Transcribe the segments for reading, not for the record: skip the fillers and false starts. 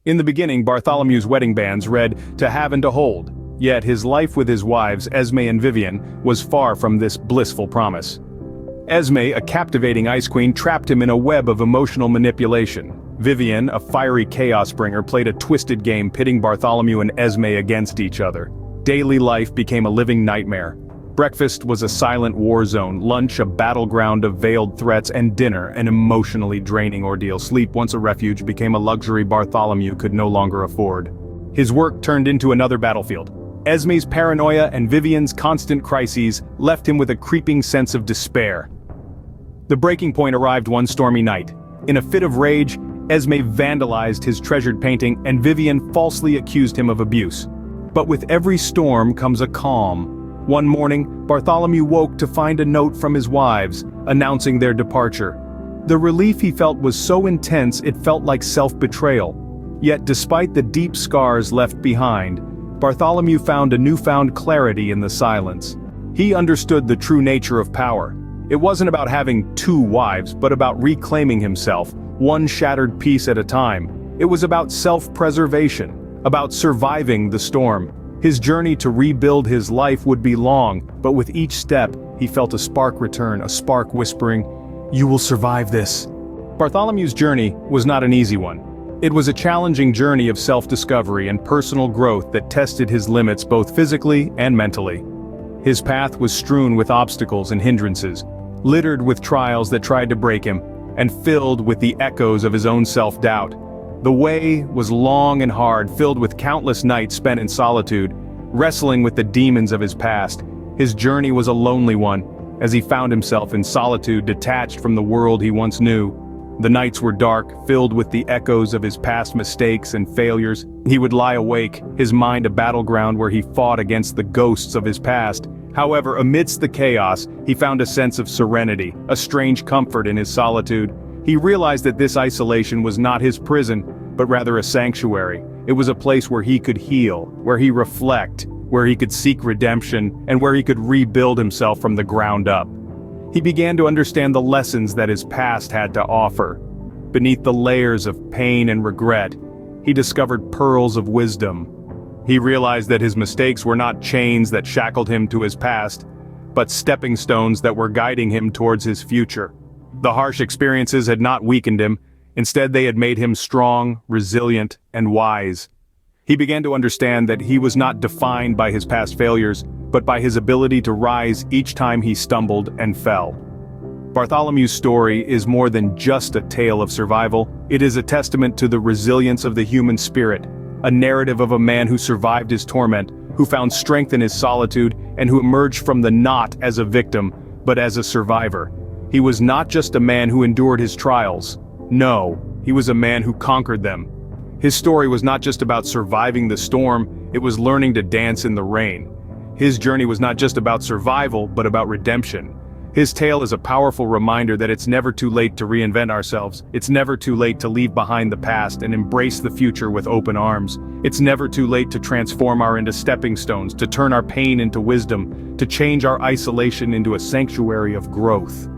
In the beginning, Bartholomew's wedding bands read, "To have and to hold," yet his life with his wives, Esme and Vivian, was far from this blissful promise. Esme, a captivating ice queen, trapped him in a web of emotional manipulation. Vivian, a fiery chaos bringer, played a twisted game pitting Bartholomew and Esme against each other. Daily life became a living nightmare. Breakfast was a silent war zone, lunch a battleground of veiled threats, and dinner an emotionally draining ordeal. Sleep, once a refuge, became a luxury Bartholomew could no longer afford. His work turned into another battlefield. Esme's paranoia and Vivian's constant crises left him with a creeping sense of despair. The breaking point arrived one stormy night. In a fit of rage, Esme vandalized his treasured painting and Vivian falsely accused him of abuse. But with every storm comes a calm. One morning, Bartholomew woke to find a note from his wives, announcing their departure. The relief he felt was so intense it felt like self-betrayal. Yet despite the deep scars left behind, Bartholomew found a newfound clarity in the silence. He understood the true nature of power. It wasn't about having two wives, but about reclaiming himself, one shattered piece at a time. It was about self-preservation, about surviving the storm. His journey to rebuild his life would be long, but with each step, he felt a spark return, a spark whispering, "You will survive this." Bartholomew's journey was not an easy one. It was a challenging journey of self-discovery and personal growth that tested his limits both physically and mentally. His path was strewn with obstacles and hindrances, littered with trials that tried to break him, and filled with the echoes of his own self-doubt. The way was long and hard, filled with countless nights spent in solitude, wrestling with the demons of his past. His journey was a lonely one, as he found himself in solitude, detached from the world he once knew. The nights were dark, filled with the echoes of his past mistakes and failures. He would lie awake, his mind a battleground where he fought against the ghosts of his past. However, amidst the chaos, he found a sense of serenity, a strange comfort in his solitude. He realized that this isolation was not his prison, but rather a sanctuary. It was a place where he could heal, where he reflect, where he could seek redemption, and where he could rebuild himself from the ground up. He began to understand the lessons that his past had to offer. Beneath the layers of pain and regret, he discovered pearls of wisdom. He realized that his mistakes were not chains that shackled him to his past, but stepping stones that were guiding him towards his future. The harsh experiences had not weakened him, instead they had made him strong, resilient, and wise. He began to understand that he was not defined by his past failures, but by his ability to rise each time he stumbled and fell. Bartholomew's story is more than just a tale of survival, it is a testament to the resilience of the human spirit, a narrative of a man who survived his torment, who found strength in his solitude, and who emerged from the knot as a victim, but as a survivor. He was not just a man who endured his trials. No, he was a man who conquered them. His story was not just about surviving the storm, it was learning to dance in the rain. His journey was not just about survival, but about redemption. His tale is a powerful reminder that it's never too late to reinvent ourselves. It's never too late to leave behind the past and embrace the future with open arms. It's never too late to transform into stepping stones, to turn our pain into wisdom, to change our isolation into a sanctuary of growth.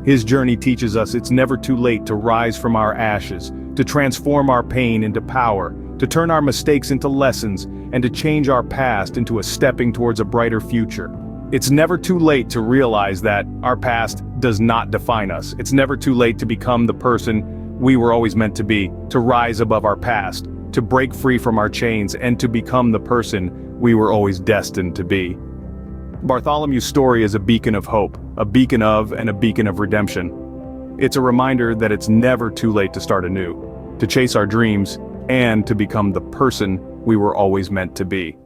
His journey teaches us it's never too late to rise from our ashes, to transform our pain into power, to turn our mistakes into lessons, and to change our past into a stepping towards a brighter future. It's never too late to realize that our past does not define us. It's never too late to become the person we were always meant to be, to rise above our past, to break free from our chains, and to become the person we were always destined to be. Bartholomew's story is a beacon of hope, a beacon of and a beacon of redemption. It's a reminder that it's never too late to start anew, to chase our dreams, and to become the person we were always meant to be.